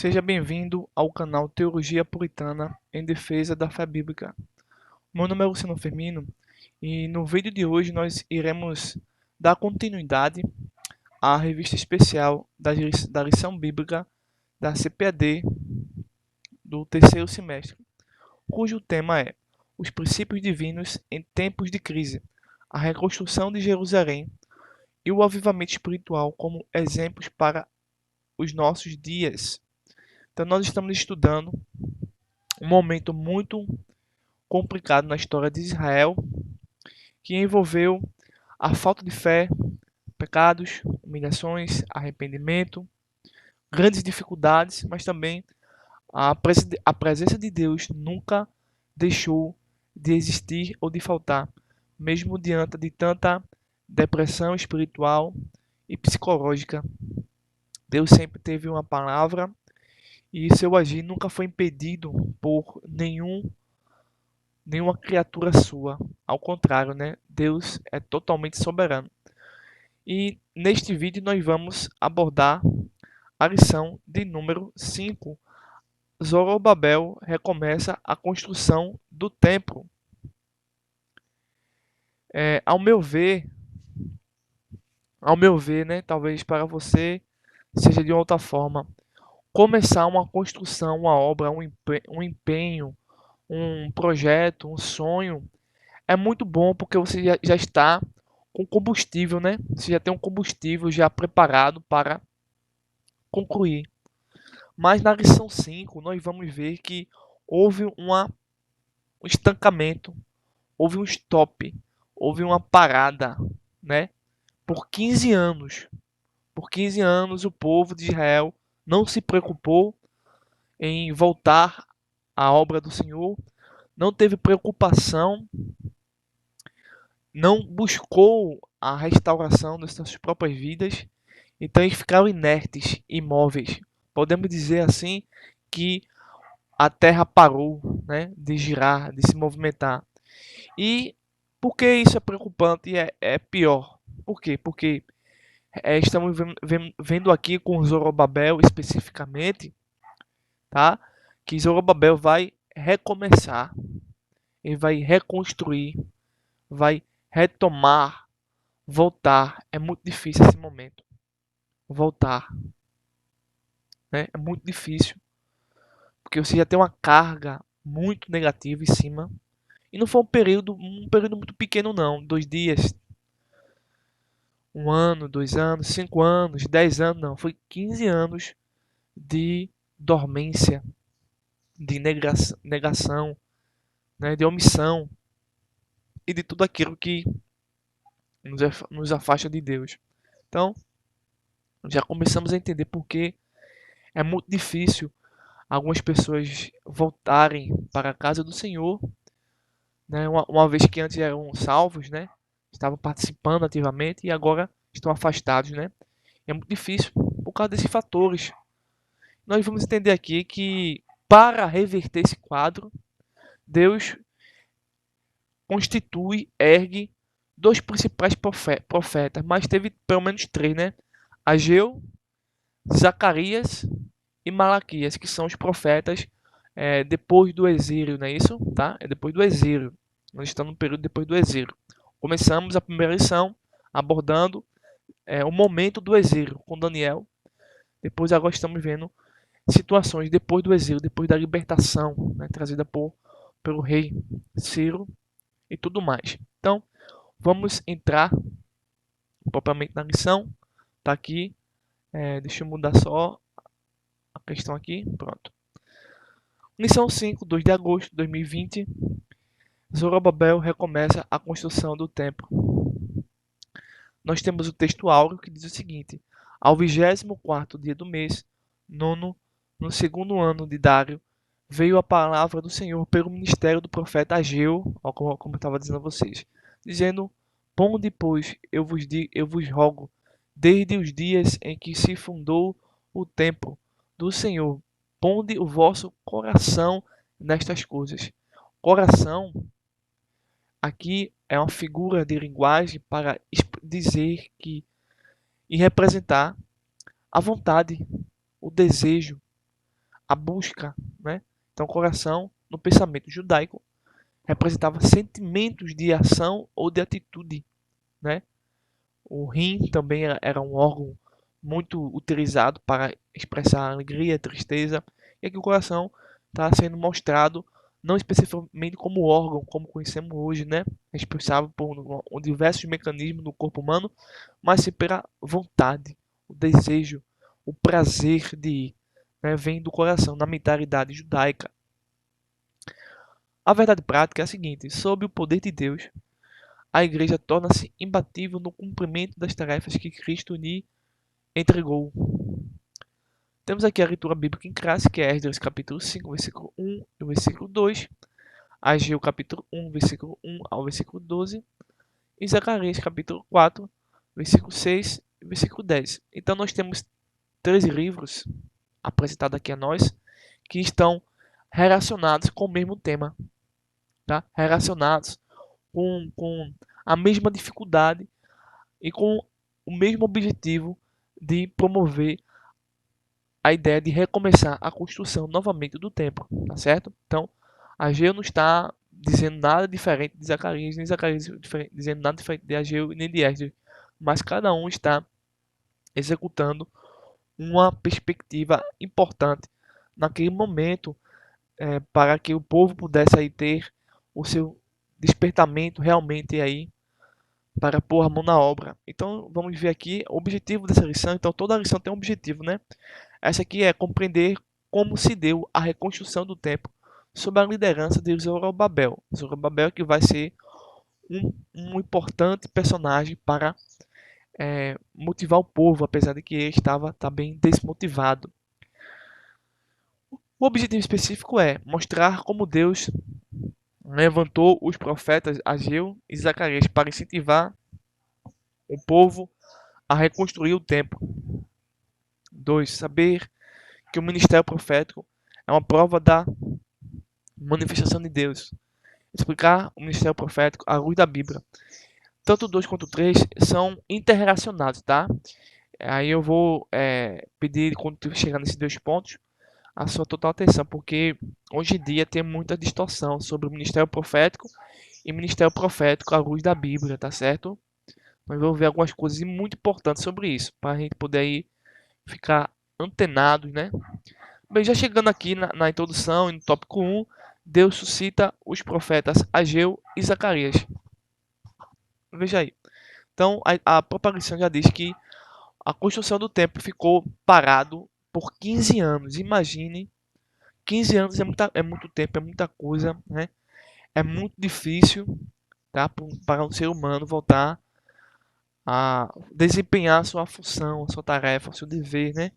Seja bem-vindo ao canal Teologia Puritana em Defesa da Fé Bíblica. Meu nome é Luciano Firmino e no vídeo de hoje nós iremos dar continuidade à revista especial da lição bíblica da CPAD do terceiro semestre, cujo tema é Os princípios divinos em tempos de crise, a reconstrução de Jerusalém e o avivamento espiritual como exemplos para os nossos dias. Então nós estamos estudando um momento muito complicado na história de Israel, que envolveu a falta de fé, pecados, humilhações, arrependimento, grandes dificuldades, mas também a presença de Deus nunca deixou de existir ou de faltar, mesmo diante de tanta depressão espiritual e psicológica. Deus sempre teve uma palavra e seu agir nunca foi impedido por nenhuma criatura sua. Ao contrário, né? Deus é totalmente soberano. E neste vídeo nós vamos abordar a lição de número 5. Zorobabel recomeça a construção do templo. Ao meu ver, né, talvez para você seja de outra forma, começar uma construção, uma obra, um empenho, um projeto, um sonho, é muito bom porque você já está com combustível, né? Você já tem um combustível já preparado para concluir. Mas na lição 5 nós vamos ver que houve um estancamento, houve um stop, houve uma parada, né? Por 15 anos. Por 15 anos o povo de Israel não se preocupou em voltar à obra do Senhor, não teve preocupação, não buscou a restauração das suas próprias vidas, então eles ficaram inertes, imóveis. Podemos dizer assim que a Terra parou, né, de girar, de se movimentar. E por que isso é preocupante e é pior? Por quê? Porque estamos vendo aqui com Zorobabel especificamente, tá? Que Zorobabel vai recomeçar, ele vai reconstruir, vai retomar, voltar. É muito difícil esse momento. Voltar, né? É muito difícil, porque você já tem uma carga muito negativa em cima. E não foi um período muito pequeno não, 2 dias, 1 ano, 2 anos, 5 anos, 10 anos, não, foi 15 anos de dormência, de negação, né, de omissão e de tudo aquilo que nos afasta de Deus. Então, já começamos a entender por que é muito difícil algumas pessoas voltarem para a casa do Senhor, né, uma vez que antes eram salvos, né, estavam participando ativamente e agora estão afastados, né? É muito difícil por causa desses fatores. Nós vamos entender aqui que para reverter esse quadro, Deus ergue dois principais profetas, mas teve pelo menos três, né? Ageu, Zacarias e Malaquias, que são os profetas depois do exílio, não é isso? Tá? É depois do exílio. Nós estamos no período depois do exílio. Começamos a primeira lição abordando o momento do exílio com Daniel. Depois agora estamos vendo situações depois do exílio, depois da libertação, né, trazida pelo rei Ciro e tudo mais. Então, vamos entrar propriamente na lição. Tá aqui. Deixa eu mudar só a questão aqui. Pronto. Lição 5, 2 de agosto de 2020. Zorobabel recomeça a construção do templo. Nós temos o texto áureo que diz o seguinte: ao 24º dia do mês, nono, no segundo ano de Dário, veio a palavra do Senhor pelo ministério do profeta Ageu, como eu estava dizendo a vocês, dizendo: ponde, pois, eu vos rogo, desde os dias em que se fundou o templo do Senhor, ponde o vosso coração nestas coisas. Coração aqui é uma figura de linguagem para dizer e representar a vontade, o desejo, a busca, né? Então, o coração, no pensamento judaico, representava sentimentos de ação ou de atitude, né? O rim também era um órgão muito utilizado para expressar alegria, tristeza, e aqui o coração está sendo mostrado não especificamente como órgão, como conhecemos hoje, né? Responsável por diversos mecanismos no corpo humano, mas sim pela vontade, o desejo, o prazer de ir, né? Vem do coração, na mentalidade judaica. A verdade prática é a seguinte: sob o poder de Deus, a igreja torna-se imbatível no cumprimento das tarefas que Cristo lhe entregou. Temos aqui a leitura bíblica em classe, que é Esdras capítulo 5, versículo 1 e versículo 2, Ageu capítulo 1, versículo 1 ao versículo 12, e Zacarias capítulo 4, versículo 6 e versículo 10. Então nós temos 13 livros apresentados aqui a nós, que estão relacionados com o mesmo tema, tá? Relacionados com a mesma dificuldade e com o mesmo objetivo de promover a ideia de recomeçar a construção novamente do templo, tá certo? Então, Ageu não está dizendo nada diferente de Zacarias, nem Zacarias dizendo nada diferente de Ageu e nem de Esdras, mas cada um está executando uma perspectiva importante naquele momento, para que o povo pudesse aí ter o seu despertamento realmente aí para pôr a mão na obra. Então, vamos ver aqui o objetivo dessa lição. Então, toda lição tem um objetivo, né? Essa aqui é compreender como se deu a reconstrução do templo sob a liderança de Zorobabel. Zorobabel que vai ser um importante personagem para motivar o povo, apesar de que ele estava bem desmotivado. O objetivo específico é mostrar como Deus levantou os profetas Ageu e Zacarias para incentivar o povo a reconstruir o templo. 2. Saber que o ministério profético é uma prova da manifestação de Deus. Explicar o ministério profético à luz da Bíblia. Tanto o 2 quanto o 3 são interrelacionados, tá? Aí eu vou pedir, quando tu chegar nesses dois pontos, a sua total atenção, porque hoje em dia tem muita distorção sobre o ministério profético e ministério profético à luz da Bíblia, tá certo? Nós vamos ver algumas coisas muito importantes sobre isso, para a gente poder aí ficar antenados, né? Bem, já chegando aqui na introdução e no tópico 1, Deus suscita os profetas Ageu e Zacarias. Veja aí. Então, a própria lição já diz que a construção do templo ficou parado por 15 anos. Imagine, 15 anos é muito tempo, é muita coisa, né? É muito difícil, tá? Para um ser humano voltar a desempenhar a sua função, a sua tarefa, o seu dever, né?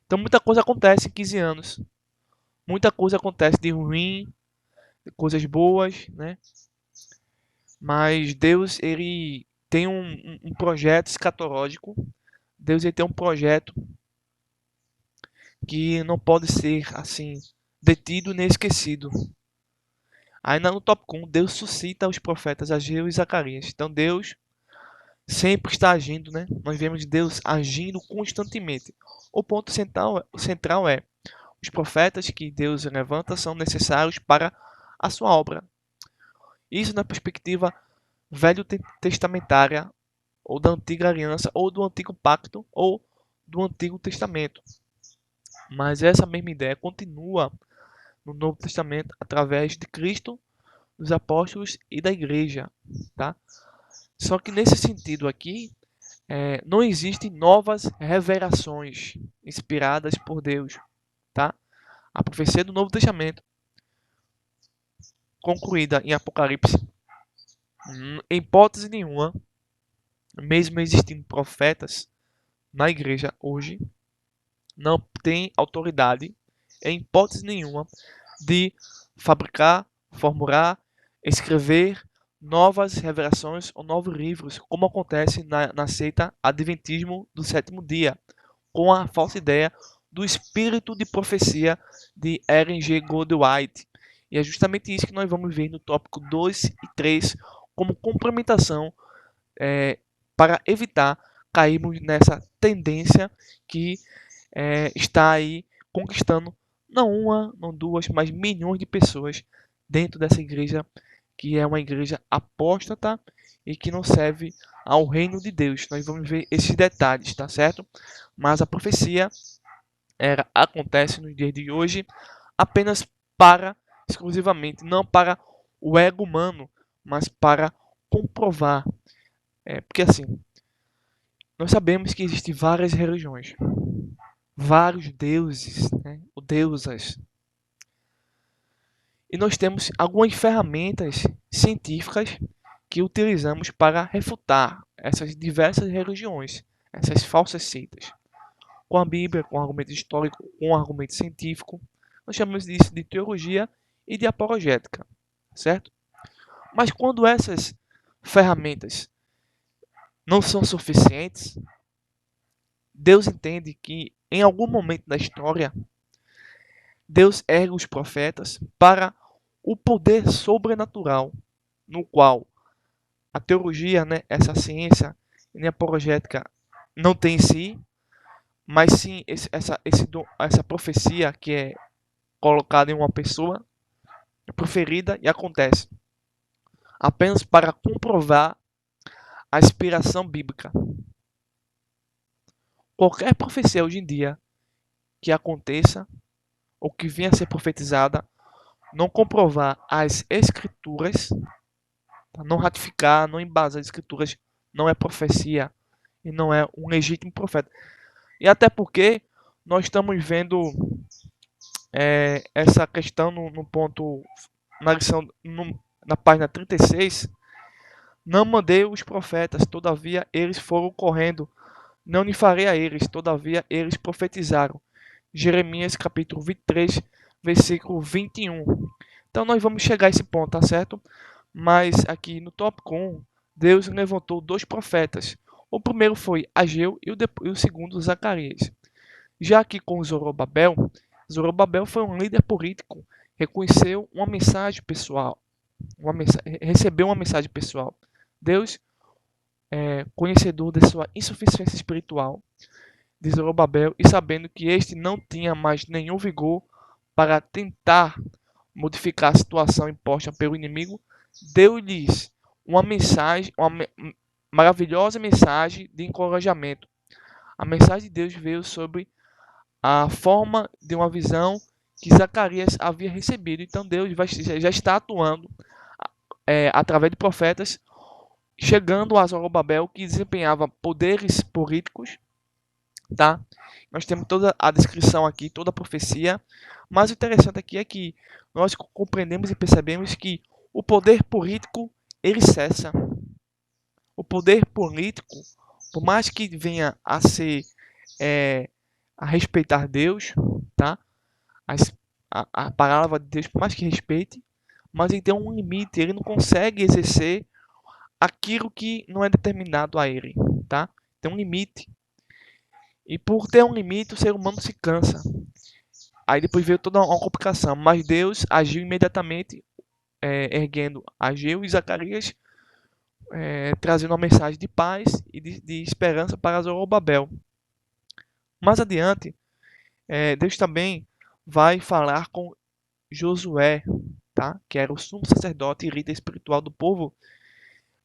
Então, muita coisa acontece em 15 anos. Muita coisa acontece de ruim, de coisas boas, né? Mas Deus, ele tem um projeto escatológico. Deus, ele tem um projeto que não pode ser, assim, detido nem esquecido. Aí no tópico 1, Deus suscita os profetas Ageu e Zacarias. Então Deus sempre está agindo, né? Nós vemos Deus agindo constantemente. O ponto central é os profetas que Deus levanta são necessários para a sua obra. Isso na perspectiva velho testamentária, ou da antiga aliança, ou do antigo pacto, ou do antigo testamento. Mas essa mesma ideia continua no Novo Testamento através de Cristo, dos apóstolos e da igreja, tá? Só que nesse sentido aqui, não existem novas revelações inspiradas por Deus, tá? A profecia do Novo Testamento, concluída em Apocalipse, em hipótese nenhuma, mesmo existindo profetas na igreja hoje, não tem autoridade, em hipótese nenhuma, de fabricar, formular, escrever novas revelações ou novos livros, como acontece na seita Adventismo do sétimo dia, com a falsa ideia do espírito de profecia de Ellen G. Goldwhite. E é justamente isso que nós vamos ver no tópico 2 e 3 como complementação, para evitar cairmos nessa tendência que está aí conquistando não uma, não duas, mas milhões de pessoas dentro dessa igreja, que é uma igreja apóstata e que não serve ao reino de Deus. Nós vamos ver esses detalhes, tá certo? Mas a profecia acontece nos dias de hoje apenas para, exclusivamente, não para o ego humano, mas para comprovar. Porque assim, nós sabemos que existem várias religiões, vários deuses, né, ou deusas. E nós temos algumas ferramentas científicas que utilizamos para refutar essas diversas religiões, essas falsas seitas. Com a Bíblia, com argumento histórico, com argumento científico, nós chamamos disso de teologia e de apologética, certo? Mas quando essas ferramentas não são suficientes, Deus entende que em algum momento da história, Deus ergue os profetas para o poder sobrenatural, no qual a teologia, né, essa ciência nem apologética não tem em si, mas sim essa profecia que é colocada em uma pessoa, é proferida e acontece apenas para comprovar a inspiração bíblica. Qualquer profecia hoje em dia que aconteça ou que venha a ser profetizada, não comprovar as escrituras, não ratificar, não embasar as escrituras, não é profecia e não é um legítimo profeta. E até porque nós estamos vendo essa questão no ponto, na lição, na página 36, não mandei os profetas, todavia eles foram correndo, não lhe farei a eles, todavia eles profetizaram. Jeremias capítulo 23, versículo 21. Então nós vamos chegar a esse ponto, tá certo? Mas aqui no tópico 1, Deus levantou dois profetas. O primeiro foi Ageu e o segundo Zacarias. Já aqui com Zorobabel, Zorobabel foi um líder político, reconheceu uma mensagem pessoal, recebeu uma mensagem pessoal. Deus, conhecedor de sua insuficiência espiritual, de Zorobabel, e sabendo que este não tinha mais nenhum vigor para tentar modificar a situação imposta pelo inimigo, deu-lhes uma mensagem, maravilhosa mensagem de encorajamento. A mensagem de Deus veio sobre a forma de uma visão que Zacarias havia recebido. Então Deus já está atuando através de profetas, chegando a Zorobabel, que desempenhava poderes políticos, tá? Nós temos toda a descrição aqui, toda a profecia, mas o interessante aqui é que nós compreendemos e percebemos que o poder político ele cessa. O poder político, por mais que venha a ser a respeitar Deus, tá? A palavra de Deus, por mais que respeite, mas ele tem um limite, ele não consegue exercer aquilo que não é determinado a ele, tá? Tem um limite. E por ter um limite, o ser humano se cansa. Aí depois veio toda uma complicação, mas Deus agiu imediatamente, erguendo Ageu e Zacarias, trazendo uma mensagem de paz e de esperança para Zorobabel. Mais adiante, Deus também vai falar com Josué, tá? Que era o sumo sacerdote e líder espiritual do povo.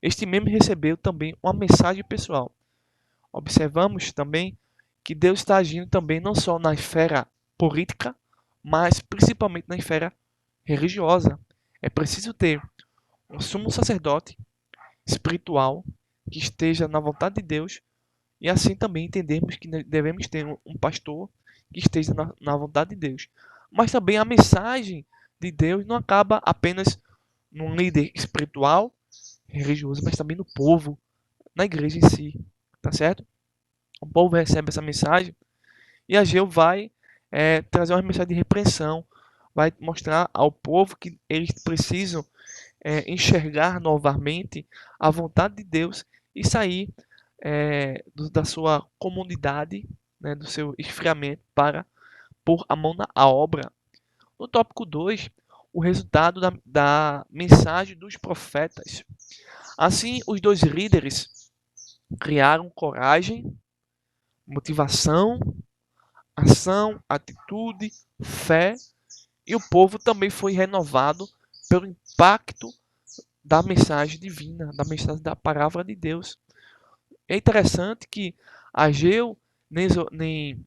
Este mesmo recebeu também uma mensagem pessoal. Observamos também que Deus está agindo também não só na esfera política, mas principalmente na esfera religiosa. É preciso ter um sumo sacerdote espiritual que esteja na vontade de Deus, e assim também entendemos que devemos ter um pastor que esteja na vontade de Deus. Mas também a mensagem de Deus não acaba apenas num líder espiritual, religioso, mas também no povo, na igreja em si, tá certo? O povo recebe essa mensagem e Ageu vai trazer uma mensagem de repreensão, vai mostrar ao povo que eles precisam enxergar novamente a vontade de Deus e sair da sua comunidade, né, do seu esfriamento, para pôr a mão na obra. No tópico 2, o resultado da mensagem dos profetas. Assim, os dois líderes criaram coragem, motivação, ação, atitude, fé, e o povo também foi renovado pelo impacto da mensagem divina, da mensagem da palavra de Deus. É interessante que Ageu, nem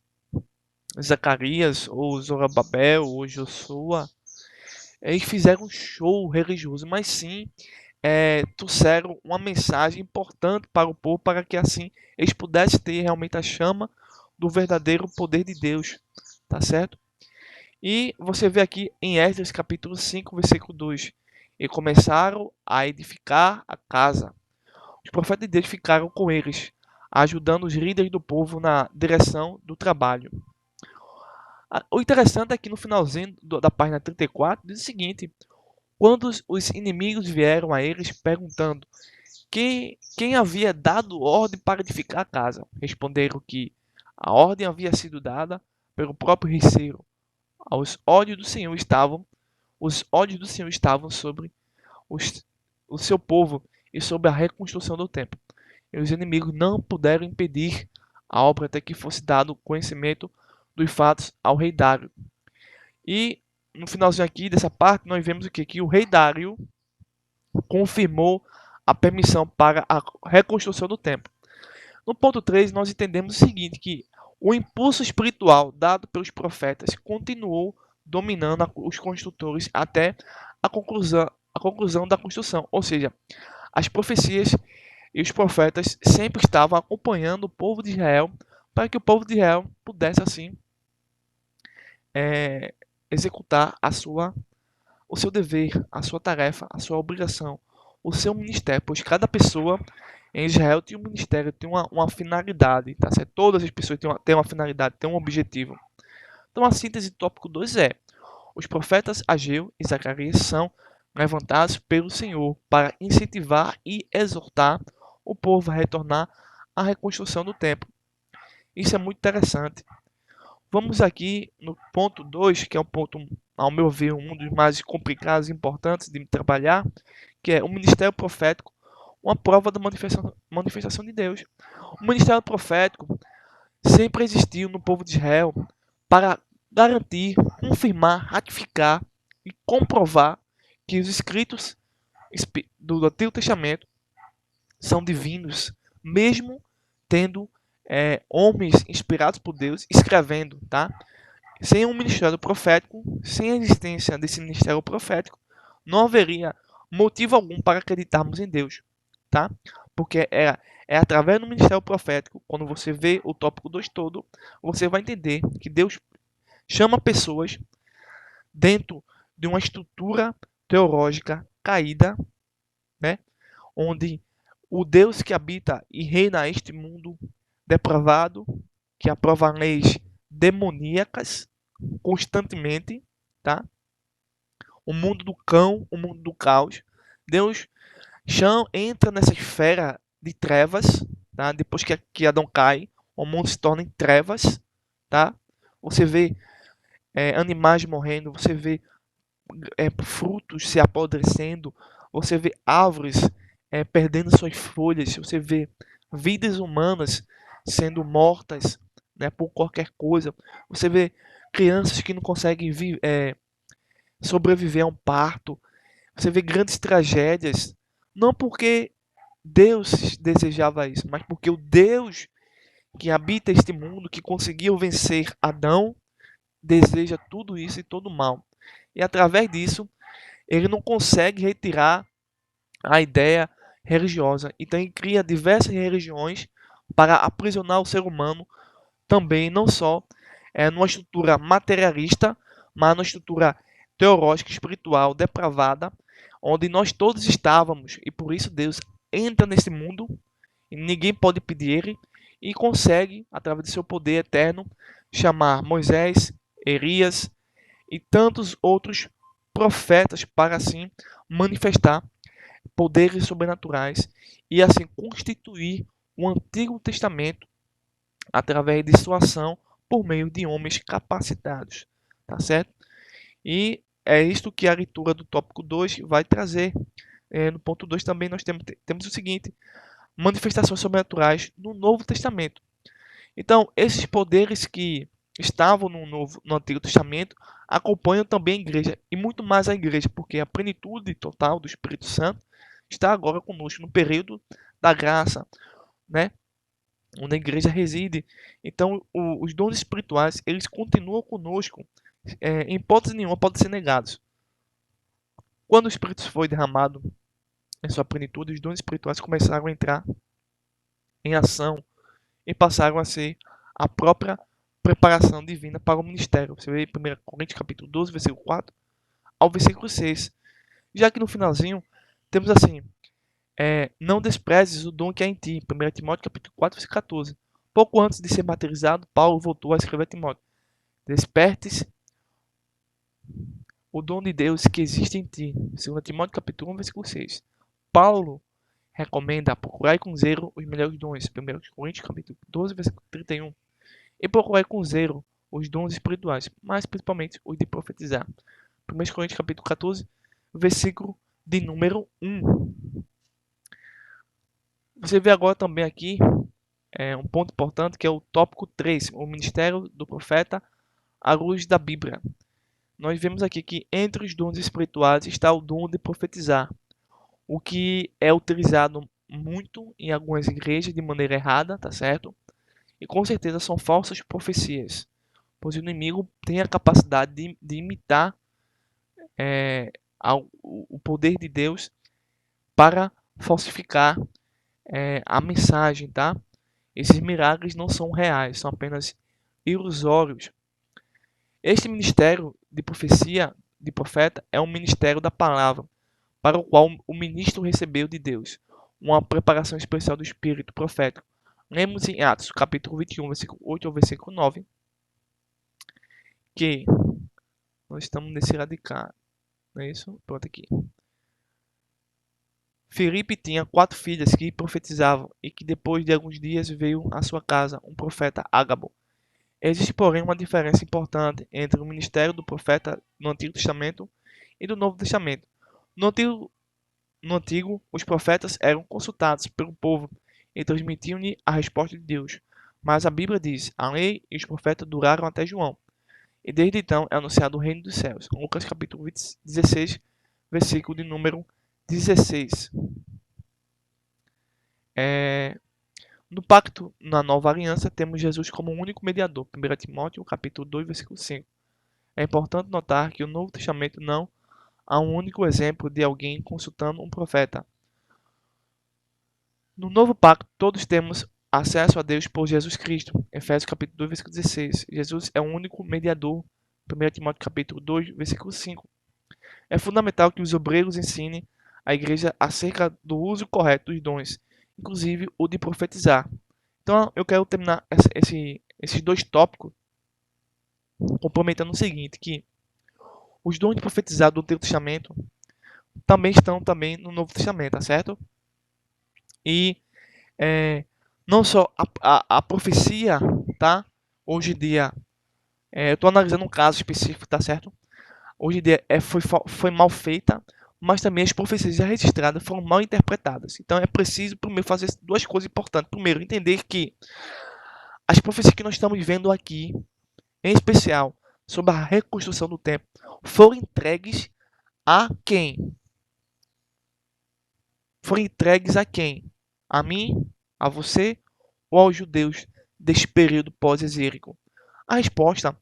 Zacarias, ou Zorobabel, ou Josué, eles fizeram um show religioso, mas sim trouxeram uma mensagem importante para o povo, para que assim eles pudessem ter realmente a chama do verdadeiro poder de Deus, tá certo? E você vê aqui em Esdras capítulo 5, versículo 2, e começaram a edificar a casa. Os profetas de Deus ficaram com eles, ajudando os líderes do povo na direção do trabalho. O interessante é que no finalzinho da página 34 diz o seguinte: quando os inimigos vieram a eles perguntando quem havia dado ordem para edificar a casa, responderam que a ordem havia sido dada pelo próprio rei Ciro. Os olhos do Senhor estavam sobre os, o seu povo e sobre a reconstrução do templo. E os inimigos não puderam impedir a obra até que fosse dado conhecimento dos fatos ao rei Dário. E no finalzinho aqui dessa parte, nós vemos o que? Que o rei Dário confirmou a permissão para a reconstrução do templo. No ponto 3, nós entendemos o seguinte, que o impulso espiritual dado pelos profetas continuou dominando os construtores até a conclusão da construção. Ou seja, as profecias e os profetas sempre estavam acompanhando o povo de Israel para que o povo de Israel pudesse assim executar o seu dever, a sua tarefa, a sua obrigação, o seu ministério, pois cada pessoa em Israel tinha um ministério, tinha uma finalidade, tá certo? Todas as pessoas têm uma finalidade, têm um objetivo. Então a síntese do tópico 2 é: os profetas Ageu e Zacarias são levantados pelo Senhor para incentivar e exortar o povo a retornar à reconstrução do templo. Isso é muito interessante. Vamos aqui no ponto 2, que é um ponto, ao meu ver, um dos mais complicados e importantes de trabalhar, que é o ministério profético, uma prova da manifestação de Deus. O ministério profético sempre existiu no povo de Israel para garantir, confirmar, ratificar e comprovar que os escritos do Antigo Testamento são divinos, mesmo tendo homens inspirados por Deus escrevendo, tá? Sem um ministério profético, sem a existência desse ministério profético, não haveria motivo algum para acreditarmos em Deus, tá? Porque é através do ministério profético, quando você vê o tópico 2 todo, você vai entender que Deus chama pessoas dentro de uma estrutura teológica caída, né? Onde o Deus que habita e reina este mundo depravado, que aprova leis demoníacas constantemente, tá? O mundo do cão, o mundo do caos. Deus entra nessa esfera de trevas, tá? Depois que Adão cai, o mundo se torna em trevas, tá? Você vê animais morrendo, você vê frutos se apodrecendo, você vê árvores perdendo suas folhas, você vê vidas humanas sendo mortas, né, por qualquer coisa, você vê crianças que não conseguem sobreviver a um parto, você vê grandes tragédias, não porque Deus desejava isso, mas porque o Deus que habita este mundo, que conseguiu vencer Adão, deseja tudo isso e todo mal. E através disso, ele não consegue retirar a ideia religiosa. Então ele cria diversas religiões para aprisionar o ser humano também, não só numa estrutura materialista, mas numa estrutura teológica, espiritual, depravada, onde nós todos estávamos, e por isso Deus entra nesse mundo, e ninguém pode pedir ele, e consegue, através do seu poder eterno, chamar Moisés, Elias e tantos outros profetas para assim manifestar poderes sobrenaturais e assim constituir o Antigo Testamento através de sua ação por meio de homens capacitados, tá certo? E é isto que a leitura do tópico 2 vai trazer. No ponto 2 também nós temos o seguinte: manifestações sobrenaturais no Novo Testamento. Então, esses poderes que estavam no Antigo Testamento acompanham também a igreja e muito mais a igreja, porque a plenitude total do Espírito Santo está agora conosco no período da graça, né? Onde a igreja reside. Então, os dons espirituais eles continuam conosco, em hipótese nenhuma podem ser negados. Quando o Espírito foi derramado em sua plenitude, os dons espirituais começaram a entrar em ação e passaram a ser a própria preparação divina para o ministério. Você vê em 1 Coríntios capítulo 12, versículo 4 ao versículo 6. Já que no finalzinho temos assim, não desprezes o dom que há em ti. 1 Timóteo capítulo 4, versículo 14. Pouco antes de ser martirizado, Paulo voltou a escrever a Timóteo: despertes o dom de Deus que existe em ti. 2 Timóteo capítulo 1, versículo 6. Paulo recomenda procurar com zelo os melhores dons. 1 Coríntios capítulo 12, versículo 31. E procurar com zelo os dons espirituais, mas principalmente os de profetizar. 1 Coríntios capítulo 14, versículo de número 1. Você vê agora também aqui um ponto importante que é o tópico 3, o ministério do profeta à luz da Bíblia. Nós vemos aqui que entre os dons espirituais está o dom de profetizar, o que é utilizado muito em algumas igrejas de maneira errada, tá certo? E com certeza são falsas profecias, pois o inimigo tem a capacidade de imitar o poder de Deus para falsificar a mensagem, tá? Esses milagres não são reais, são apenas ilusórios. Este ministério de profecia, de profeta, é um ministério da palavra, para o qual o ministro recebeu de Deus uma preparação especial do espírito profético. Lemos em Atos, capítulo 21, versículo 8 ao versículo 9, que nós estamos nesse radical, não é isso? Pronto aqui. Filipe tinha 4 filhas que profetizavam e que depois de alguns dias veio à sua casa um profeta Ágabo. Existe, porém, uma diferença importante entre o ministério do profeta no Antigo Testamento e do Novo Testamento. No Antigo, os profetas eram consultados pelo povo e transmitiam-lhe a resposta de Deus. Mas a Bíblia diz: a lei e os profetas duraram até João, e desde então é anunciado o reino dos céus. Lucas capítulo 16, versículo de número 16. No pacto, na nova aliança, temos Jesus como único mediador. 1 Timóteo capítulo 2, versículo 5. É importante notar que o Novo Testamento não há um único exemplo de alguém consultando um profeta. No novo pacto, todos temos acesso a Deus por Jesus Cristo. Efésios capítulo 2, versículo 16. Jesus é o único mediador. 1 Timóteo capítulo 2, versículo 5. É fundamental que os obreiros ensinem a igreja acerca do uso correto dos dons, inclusive o de profetizar. Então, eu quero terminar esses dois tópicos complementando o seguinte, que os dons de profetizar do Antigo Testamento também estão também no Novo Testamento, tá certo? E não só a profecia, tá? Hoje em dia, eu estou analisando um caso específico, tá certo? Hoje em dia foi mal feita, mas também as profecias já registradas foram mal interpretadas. Então é preciso, primeiro, fazer duas coisas importantes. Primeiro, entender que as profecias que nós estamos vendo aqui, em especial sobre a reconstrução do templo, foram entregues a quem? Foram entregues a quem? A mim, a você ou aos judeus deste período pós-exílico? A resposta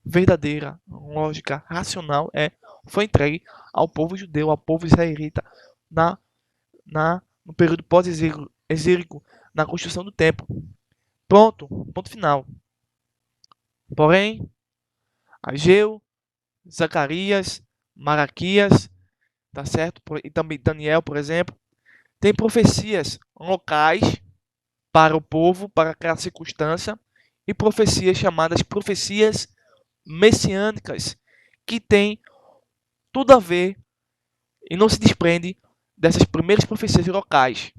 verdadeira, lógica, racional foi entregue ao povo judeu, ao povo israelita na, no período pós-exílico, na construção do templo. Pronto, ponto final. Porém, Ageu, Zacarias, Malaquias, tá certo? E também Daniel, por exemplo, tem profecias locais para o povo, para aquela circunstância, e profecias chamadas profecias messiânicas, que tem tudo a ver e não se desprende dessas primeiras profecias locais.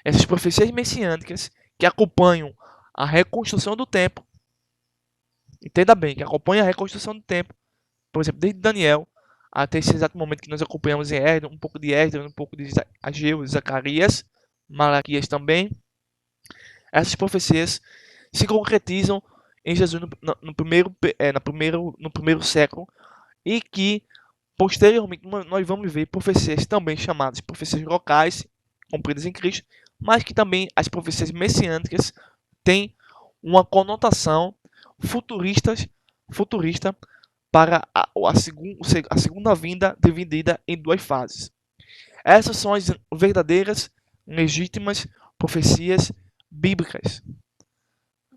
Essas profecias messiânicas que acompanham a reconstrução do templo, entenda bem, que acompanham a reconstrução do templo, por exemplo, desde Daniel até esse exato momento que nós acompanhamos em Esdras, um pouco de Esdras, um pouco de Ageu, Zacarias, Malaquias também. Essas profecias se concretizam em Jesus no primeiro século, e que posteriormente nós vamos ver profecias também chamadas profecias locais, cumpridas em Cristo, mas que também as profecias messiânicas têm uma conotação futurista para a segunda vinda, dividida em duas fases. Essas são as verdadeiras, legítimas profecias bíblicas.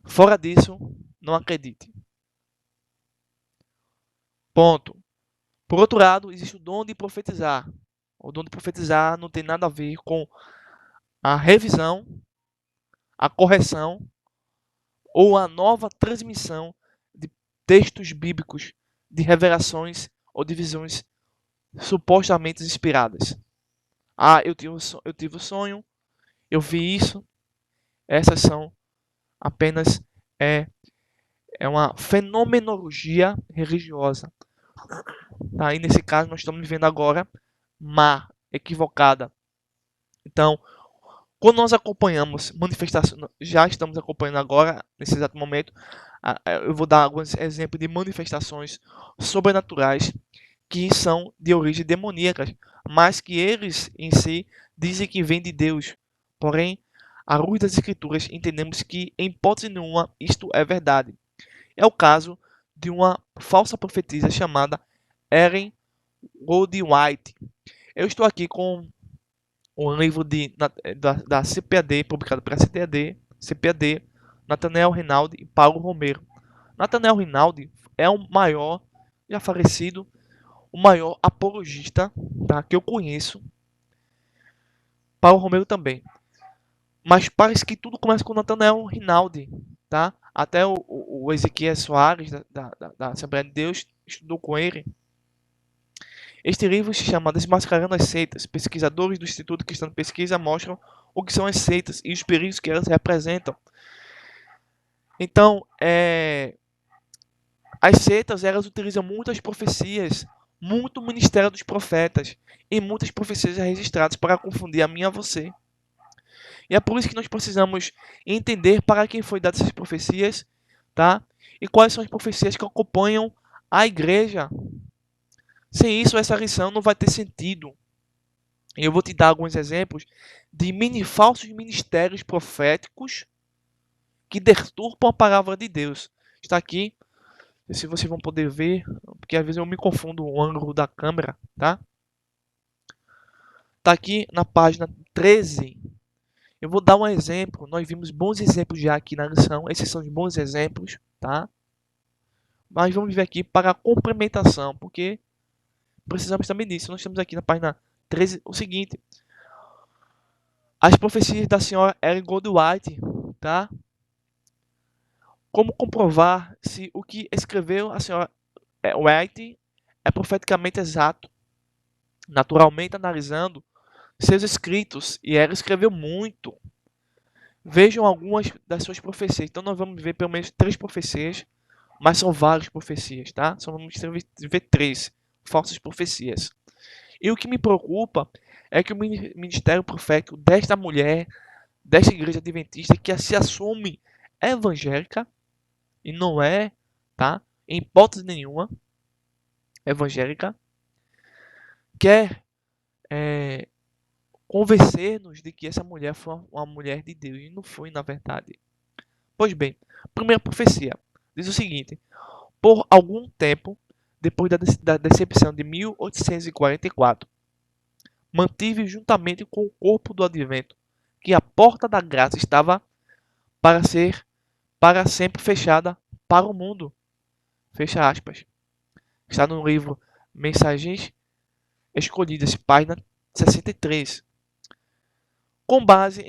Fora disso, não acredite. Ponto. Por outro lado, existe o dom de profetizar. O dom de profetizar não tem nada a ver com a revisão, a correção ou a nova transmissão de textos bíblicos, de revelações ou de visões supostamente inspiradas. Ah, eu tive o sonho, eu vi isso. Essas são apenas é, é uma fenomenologia religiosa. Tá? E nesse caso nós estamos vivendo agora má, equivocada. Então, quando nós acompanhamos manifestações, já estamos acompanhando agora, nesse exato momento, eu vou dar alguns exemplos de manifestações sobrenaturais que são de origem demoníaca, mas que eles em si dizem que vêm de Deus. Porém, à luz das Escrituras, entendemos que, em hipótese nenhuma, isto é verdade. É o caso de uma falsa profetisa chamada Ellen Goldwhite. Eu estou aqui com um livro da CPAD, publicado pela CPAD, Nathanael Rinaldi e Paulo Romero. Nathanael Rinaldi é o maior, já falecido, o maior apologista, tá, que eu conheço. Paulo Romero também. Mas parece que tudo começa com Nathanael Rinaldi. Tá? Até o Ezequiel Soares, da Assembleia de Deus, estudou com ele. Este livro se chama Desmascarando as Seitas. Pesquisadores do Instituto Cristão de Pesquisa mostram o que são as seitas e os perigos que elas representam. Então, as seitas, elas utilizam muitas profecias, muito ministério dos profetas e muitas profecias registradas para confundir a mim e a você. E é por isso que nós precisamos entender para quem foi dadas essas profecias, tá? E quais são as profecias que acompanham a igreja. Sem isso, essa lição não vai ter sentido. E eu vou te dar alguns exemplos de falsos ministérios proféticos que deturpam a palavra de Deus. Está aqui, se vocês vão poder ver, porque às vezes eu me confundo o ângulo da câmera, tá? Está aqui na página 13. Eu vou dar um exemplo. Nós vimos bons exemplos já aqui na lição. Esses são os bons exemplos, tá? Mas vamos ver aqui para a complementação, porque precisamos também disso. Nós temos aqui na página 13 o seguinte: as profecias da senhora Ellen Goldwhite, tá? Como comprovar se o que escreveu a senhora White é profeticamente exato? Naturalmente analisando seus escritos, e ela escreveu muito. Vejam algumas das suas profecias. Então nós vamos ver pelo menos 3 profecias, mas são várias profecias, tá? Só vamos ver 3 falsas profecias. E o que me preocupa é que o ministério profético desta mulher, desta igreja adventista, que se assume evangélica, e não é, tá? Em hipótese nenhuma, evangélica, quer convencer-nos de que essa mulher foi uma mulher de Deus, e não foi, na verdade. Pois bem, primeira profecia diz o seguinte: por algum tempo, depois da decepção de 1844, mantive juntamente com o corpo do advento que a porta da graça estava para ser para sempre fechada para o mundo. Fecha aspas. Está no livro Mensagens Escolhidas, página 63. Com base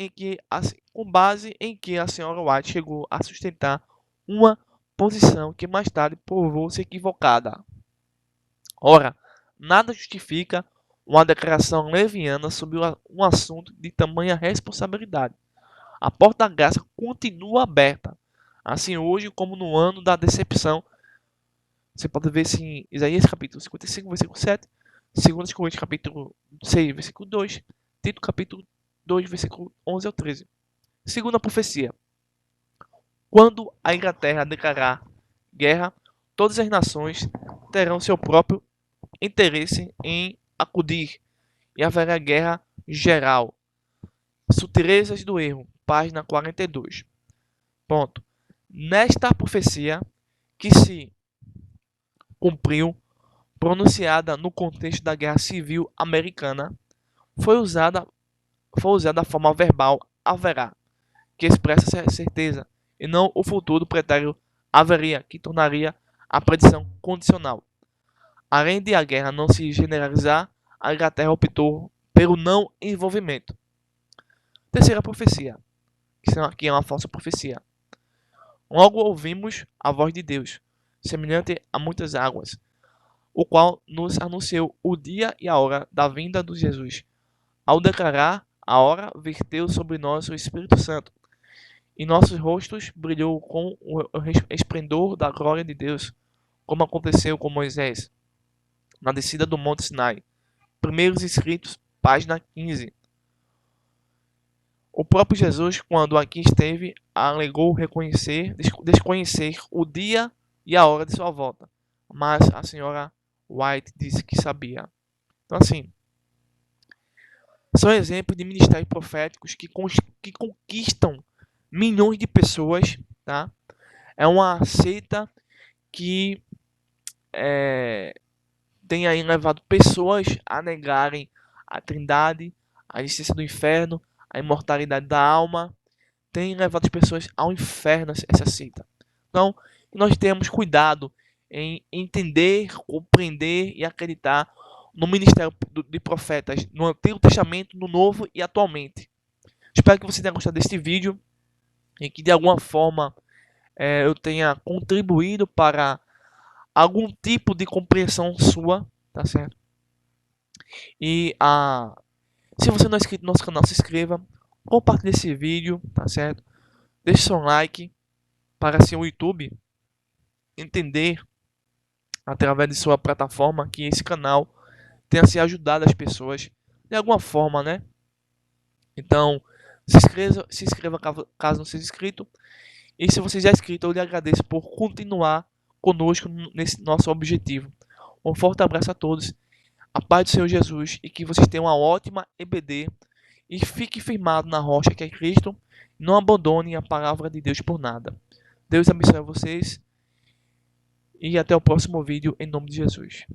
em que a senhora White chegou a sustentar uma posição que mais tarde provou-se equivocada. Ora, nada justifica uma declaração leviana sobre um assunto de tamanha responsabilidade. A porta da graça continua aberta, assim hoje como no ano da decepção. Você pode ver isso em Isaías capítulo 55, versículo 7, 2 Coríntios capítulo 6, versículo 2, Tito capítulo 2, versículo 11 ao 13. Segunda profecia. Quando a Inglaterra declarar guerra, todas as nações terão seu próprio interesse em acudir e haverá guerra geral. Sutilezas do erro, página 42. Ponto. Nesta profecia que se cumpriu, pronunciada no contexto da Guerra Civil Americana, foi usada a forma verbal haverá, que expressa a certeza, e não o futuro pretérito haveria, que tornaria a predição condicional. Além de a guerra não se generalizar, a Inglaterra optou pelo não envolvimento. Terceira profecia, que é uma falsa profecia. Logo ouvimos a voz de Deus, semelhante a muitas águas, o qual nos anunciou o dia e a hora da vinda de Jesus. Ao declarar a hora, verteu sobre nós o Espírito Santo, e nossos rostos brilhou com o esplendor da glória de Deus, como aconteceu com Moisés, na descida do Monte Sinai. Primeiros escritos, página 15. O próprio Jesus, quando aqui esteve, alegou desconhecer o dia e a hora de sua volta, mas a senhora White disse que sabia. Então, assim, são exemplos de ministérios proféticos que conquistam milhões de pessoas, tá? É uma seita que tem aí levado pessoas a negarem a trindade, a existência do inferno, a imortalidade da alma, tem levado as pessoas ao inferno essa seita. Então, nós temos cuidado em entender, compreender e acreditar no ministério de profetas no Antigo Testamento, no Novo e atualmente. Espero que você tenha gostado deste vídeo e que de alguma forma eu tenha contribuído para algum tipo de compreensão sua, tá certo? E se você não é inscrito no nosso canal, se inscreva, compartilhe esse vídeo, tá certo? Deixe seu like para assim o YouTube entender através de sua plataforma que esse canal tenha se ajudado as pessoas de alguma forma, né? Então, se inscreva caso não seja inscrito. E se você já é inscrito, eu lhe agradeço por continuar conosco nesse nosso objetivo. Um forte abraço a todos. A paz do Senhor Jesus e que vocês tenham uma ótima EBD e fique firmado na rocha que é Cristo. Não abandone a palavra de Deus por nada. Deus abençoe vocês e até o próximo vídeo em nome de Jesus.